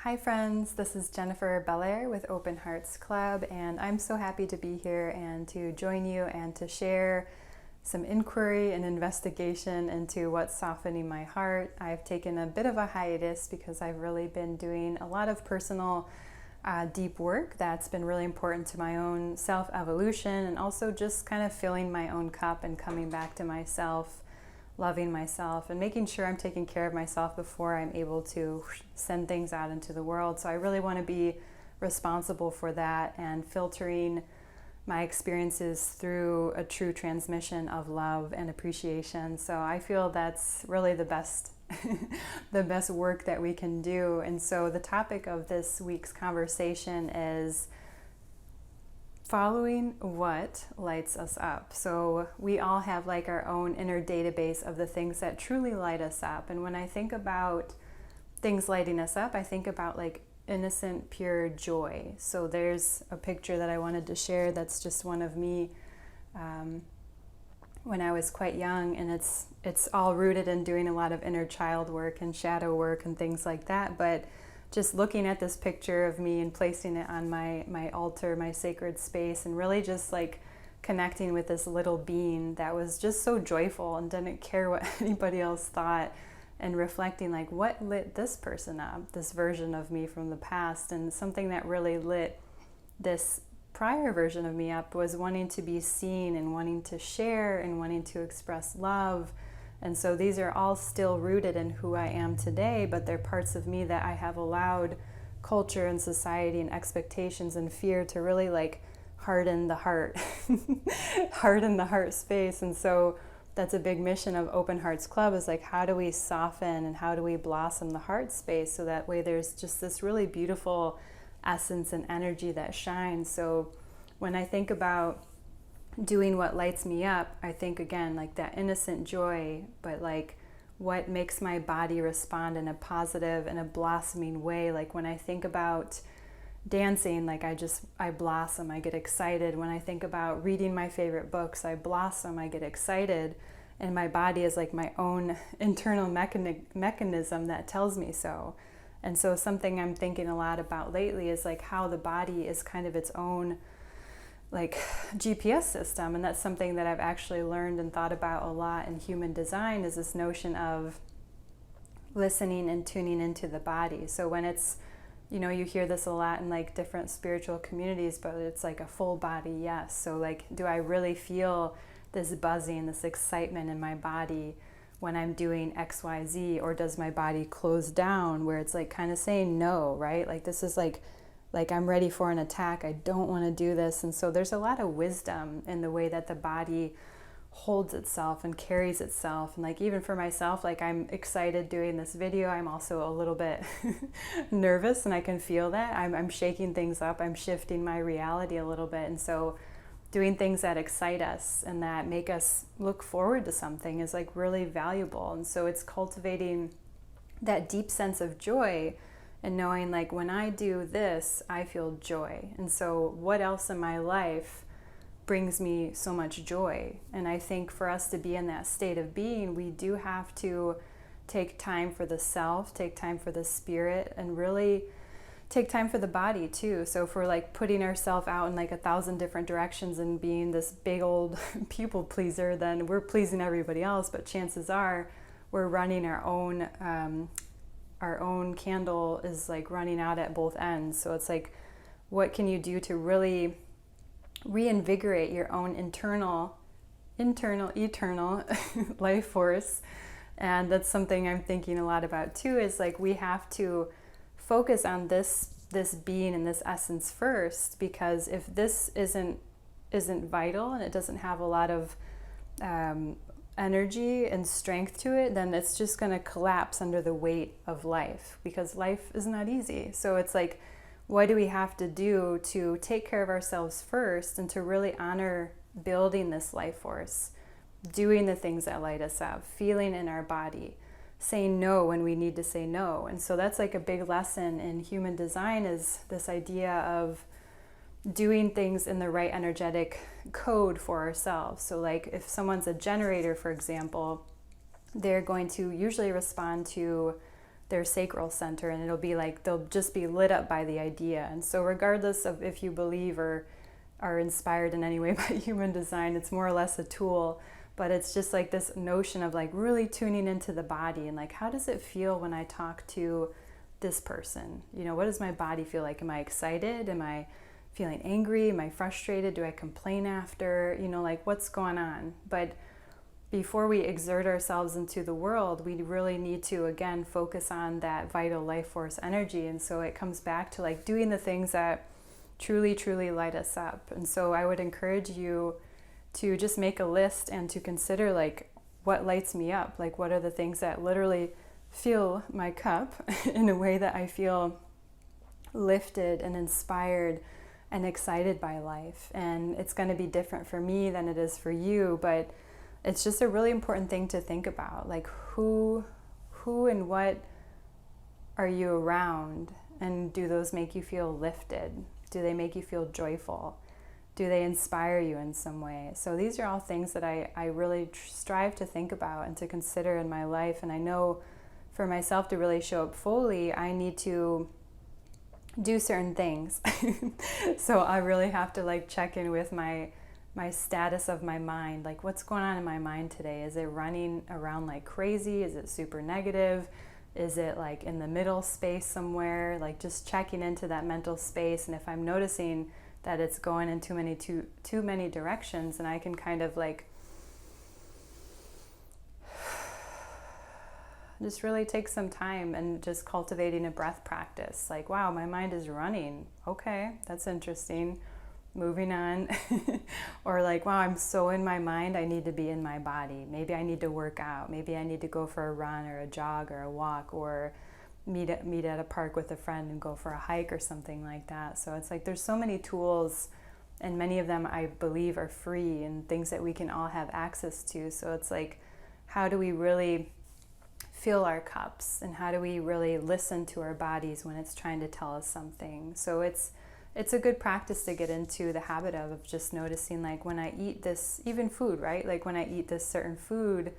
Hi friends, this is Jennifer Belair with Open Hearts Club, and I'm so happy to be here and to join you and to share some inquiry and investigation into what's softening my heart. I've taken a bit of a hiatus because I've really been doing a lot of personal deep work that's been really important to my own self-evolution, and also just kind of filling my own cup and coming back to myself, loving myself and making sure I'm taking care of myself before I'm able to send things out into the world. So I really want to be responsible for that and filtering my experiences through a true transmission of love and appreciation. So I feel that's really the best the best work that we can do. And so the topic of this week's conversation is following what lights us up. So we all have like our own inner database of the things that truly light us up. And when I think about things lighting us up, I think about like innocent, pure joy. So there's a picture that I wanted to share that's just one of me when I was quite young, and it's all rooted in doing a lot of inner child work and shadow work and things like that. But just looking at this picture of me and placing it on my altar, my sacred space, and really just like connecting with this little being that was just so joyful and didn't care what anybody else thought, and reflecting like what lit this person up, this version of me from the past. And something that really lit this prior version of me up was wanting to be seen and wanting to share and wanting to express love. And so these are all still rooted in who I am today, but they're parts of me that I have allowed culture and society and expectations and fear to really like harden the heart, harden the heart space. And so that's a big mission of Open Hearts Club, is like, how do we soften and how do we blossom the heart space so that way there's just this really beautiful essence and energy that shines. So when I think about doing what lights me up, I think again like that innocent joy, but like what makes my body respond in a positive and a blossoming way. Like when I think about dancing, like I blossom, I get excited. When I think about reading my favorite books, I blossom, I get excited, and my body is like my own internal mechanism that tells me so. And so something I'm thinking a lot about lately is like how the body is kind of its own like GPS system. And that's something that I've actually learned and thought about a lot in human design, is this notion of listening and tuning into the body. So when it's, you hear this a lot in like different spiritual communities, but it's like a full body yes. So like, do I really feel this buzzing, this excitement in my body when I'm doing XYZ, or does my body close down where it's like kind of saying no, right? Like this is like I'm ready for an attack, I don't want to do this. And so there's a lot of wisdom in the way that the body holds itself and carries itself. And like even for myself, like I'm excited doing this video, I'm also a little bit nervous, and I can feel that I'm shaking things up, I'm shifting my reality a little bit. And so doing things that excite us and that make us look forward to something is like really valuable. And so it's cultivating that deep sense of joy and knowing like when I do this, I feel joy. And so what else in my life brings me so much joy? And I think for us to be in that state of being, we do have to take time for the self, take time for the spirit, and really take time for the body too. So if we're like putting ourselves out in like 1,000 different directions and being this big old people pleaser, then we're pleasing everybody else, but chances are we're running our own candle is like running out at both ends. So it's like, what can you do to really reinvigorate your own internal eternal life force? And that's something I'm thinking a lot about too, is like we have to focus on this being and this essence first, because if this isn't vital and it doesn't have a lot of energy and strength to it, then it's just going to collapse under the weight of life, because life is not easy. So it's like, what do we have to do to take care of ourselves first and to really honor building this life force, doing the things that light us up, feeling in our body, saying no when we need to say no. And so that's like a big lesson in human design, is this idea of doing things in the right energetic code for ourselves. So like if someone's a generator, for example, they're going to usually respond to their sacral center, and it'll be like they'll just be lit up by the idea. And so regardless of if you believe or are inspired in any way by human design, it's more or less a tool. But it's just like this notion of like really tuning into the body and like, how does it feel when I talk to this person? You know, what does my body feel like? Am I excited? Am I feeling angry? Am I frustrated? Do I complain after? You know, like what's going on? But before we exert ourselves into the world, we really need to, again, focus on that vital life force energy. And so it comes back to like doing the things that truly, truly light us up. And so I would encourage you to just make a list and to consider like what lights me up, like what are the things that literally fill my cup in a way that I feel lifted and inspired and excited by life. And it's going to be different for me than it is for you, but it's just a really important thing to think about, like who and what are you around, and do those make you feel lifted? Do they make you feel joyful? Do they inspire you in some way? So these are all things that I really strive to think about and to consider in my life. And I know for myself to really show up fully, I need to do certain things. So I really have to like check in with my status of my mind, like what's going on in my mind today. Is it running around like crazy? Is it super negative? Is it like in the middle space somewhere? Like just checking into that mental space. And if I'm noticing that it's going in too many directions, and I can kind of like just really take some time and just cultivating a breath practice. Like, wow, my mind is running. Okay, that's interesting. Moving on. Or like, wow, I'm so in my mind, I need to be in my body. Maybe I need to work out. Maybe I need to go for a run or a jog or a walk, or meet at a park with a friend and go for a hike or something like that. So it's like there's so many tools, and many of them I believe are free and things that we can all have access to. So it's like, how do we really fill our cups, and how do we really listen to our bodies when it's trying to tell us something? So it's a good practice to get into the habit of just noticing, like when I eat this, even food, right? Like when I eat this certain food,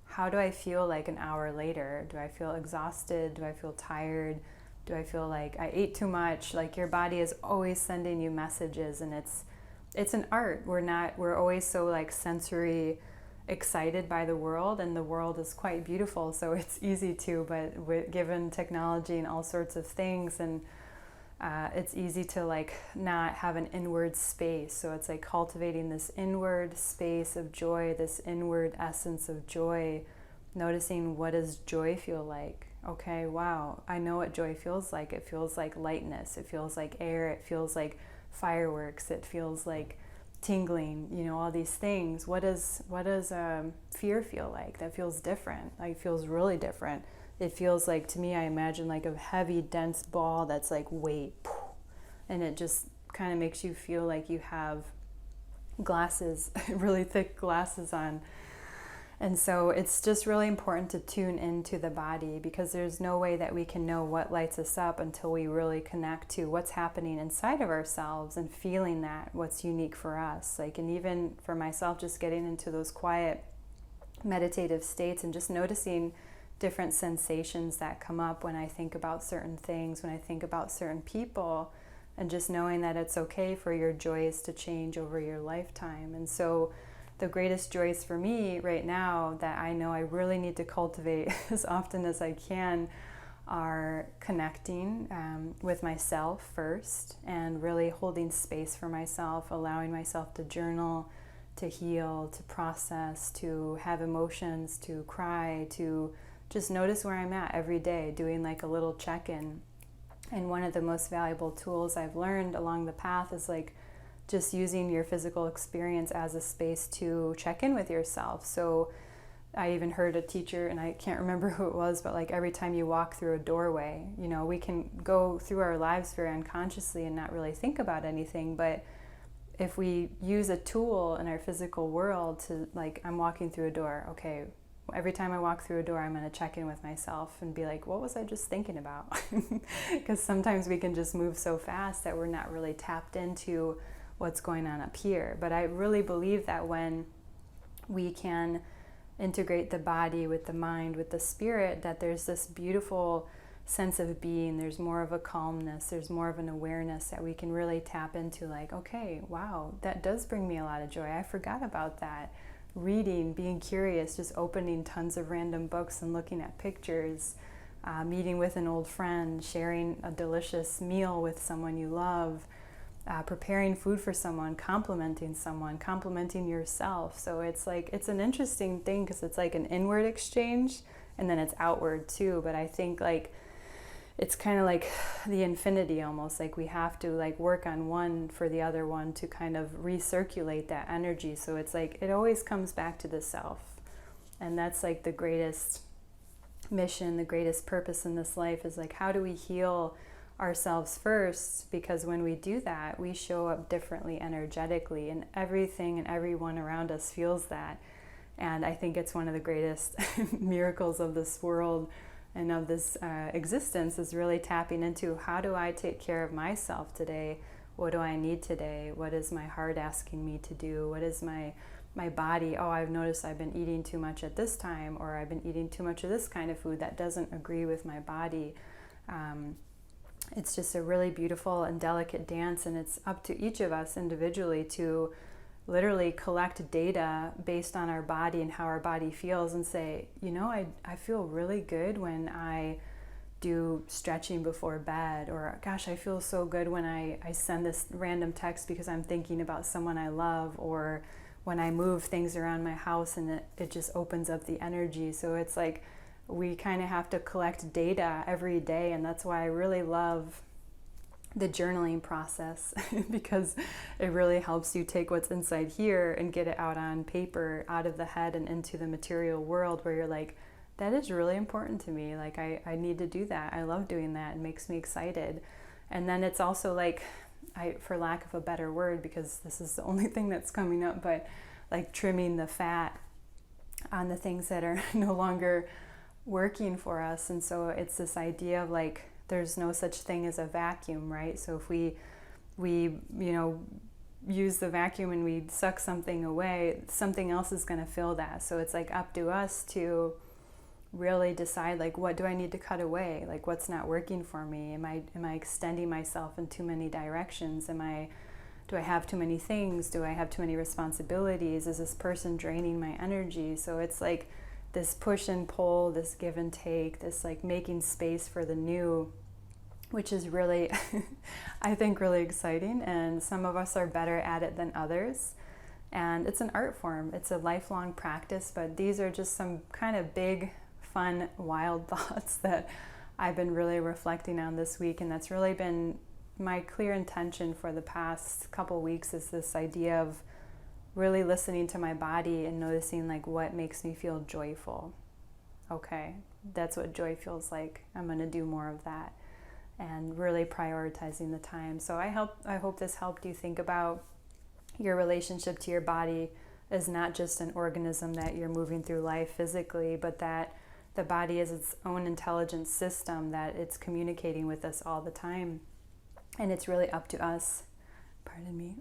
how do I feel like an hour later? Do I feel exhausted? Do I feel tired? Do I feel like I ate too much? Like your body is always sending you messages, and it's an art. We're always so like sensory excited by the world, and the world is quite beautiful, so it's easy to, but given technology and all sorts of things, and it's easy to like not have an inward space. So it's like cultivating this inward space of joy, this inward essence of joy, noticing what does joy feel like. Okay, wow, I know what joy feels like. It feels like lightness, it feels like air, it feels like fireworks, it feels like tingling, you know, all these things. What does fear feel like? That feels different. Like it feels really different. It feels like, to me, I imagine like a heavy, dense ball that's like weight, and it just kind of makes you feel like you have glasses, really thick glasses on. And so it's just really important to tune into the body, because there's no way that we can know what lights us up until we really connect to what's happening inside of ourselves and feeling that, what's unique for us. Like, and even for myself, just getting into those quiet meditative states and just noticing different sensations that come up when I think about certain things, when I think about certain people, and just knowing that it's okay for your joys to change over your lifetime. And so the greatest joys for me right now that I know I really need to cultivate as often as I can are connecting with myself first, and really holding space for myself, allowing myself to journal, to heal, to process, to have emotions, to cry, to just notice where I'm at every day, doing like a little check-in. And one of the most valuable tools I've learned along the path is like just using your physical experience as a space to check in with yourself. So I even heard a teacher, and I can't remember who it was, but like every time you walk through a doorway, you know, we can go through our lives very unconsciously and not really think about anything, but if we use a tool in our physical world to, like, I'm walking through a door, okay, every time I walk through a door, I'm going to check in with myself and be like, what was I just thinking about? Because sometimes we can just move so fast that we're not really tapped into what's going on up here. But I really believe that when we can integrate the body with the mind, with the spirit, that there's this beautiful sense of being. There's more of a calmness, there's more of an awareness that we can really tap into, like, okay, wow, that does bring me a lot of joy. I forgot about that. Reading, being curious, just opening tons of random books and looking at pictures, meeting with an old friend, sharing a delicious meal with someone you love, preparing food for someone, complimenting yourself. So it's like, it's an interesting thing because it's like an inward exchange and then it's outward too. But I think like it's kind of like the infinity almost, like we have to like work on one for the other one to kind of recirculate that energy. So it's like it always comes back to the self. And that's like the greatest mission, the greatest purpose in this life is like, how do we heal ourselves first? Because when we do that, we show up differently energetically, and everything and everyone around us feels that. And I think it's one of the greatest miracles of this world and of this existence, is really tapping into, how do I take care of myself today? What do I need today? What is my heart asking me to do? What is my body? Oh, I've noticed I've been eating too much at this time, or I've been eating too much of this kind of food that doesn't agree with my body. It's just a really beautiful and delicate dance, and it's up to each of us individually to literally collect data based on our body and how our body feels and say, you know, I feel really good when I do stretching before bed, or gosh, I feel so good when I send this random text because I'm thinking about someone I love, or when I move things around my house and it just opens up the energy. So it's like we kind of have to collect data every day, and that's why I really love the journaling process because it really helps you take what's inside here and get it out on paper, out of the head and into the material world, where you're like, that is really important to me. Like I need to do that. I love doing that. It makes me excited. And then it's also like, for lack of a better word, because this is the only thing that's coming up, but like trimming the fat on the things that are no longer working for us. And so it's this idea of like, there's no such thing as a vacuum, right? So if we use the vacuum and we suck something away, something else is going to fill that. So it's like up to us to really decide, like, what do I need to cut away? Like, what's not working for me? Am I extending myself in too many directions? Do I have too many things? Do I have too many responsibilities? Is this person draining my energy? So it's like this push and pull, this give and take, this like making space for the new, which is really, I think, really exciting. And some of us are better at it than others. And it's an art form. It's a lifelong practice, but these are just some kind of big, fun, wild thoughts that I've been really reflecting on this week. And that's really been my clear intention for the past couple weeks, is this idea of really listening to my body and noticing like what makes me feel joyful. Okay, that's what joy feels like. I'm going to do more of that, and really prioritizing the time. So I hope this helped you think about your relationship to your body as not just an organism that you're moving through life physically, but that the body is its own intelligent system, that it's communicating with us all the time. And it's really up to us, pardon me,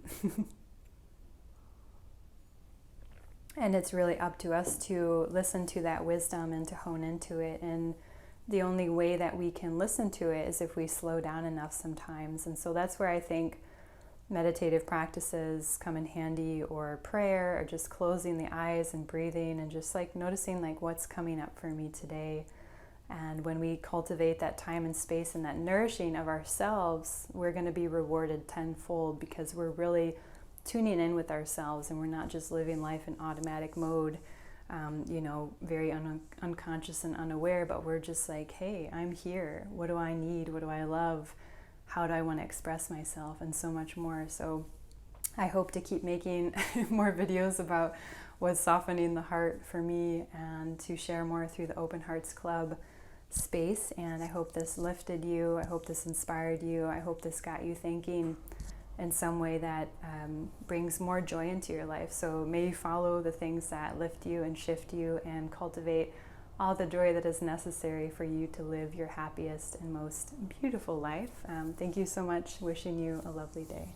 and it's really up to us to listen to that wisdom and to hone into it. And the only way that we can listen to it is if we slow down enough sometimes. And so that's where I think meditative practices come in handy, or prayer, or just closing the eyes and breathing and just like noticing like what's coming up for me today. And when we cultivate that time and space and that nourishing of ourselves, we're going to be rewarded tenfold, because we're really tuning in with ourselves, and we're not just living life in automatic mode, very unconscious and unaware, but we're just like, hey, I'm here. What do I need? What do I love? How do I want to express myself? And so much more. So I hope to keep making more videos about what's softening the heart for me, and to share more through the Open Hearts Club space. And I hope this lifted you. I hope this inspired you. I hope this got you thinking in some way that brings more joy into your life. So may you follow the things that lift you and shift you, and cultivate all the joy that is necessary for you to live your happiest and most beautiful life. Thank you so much. Wishing you a lovely day.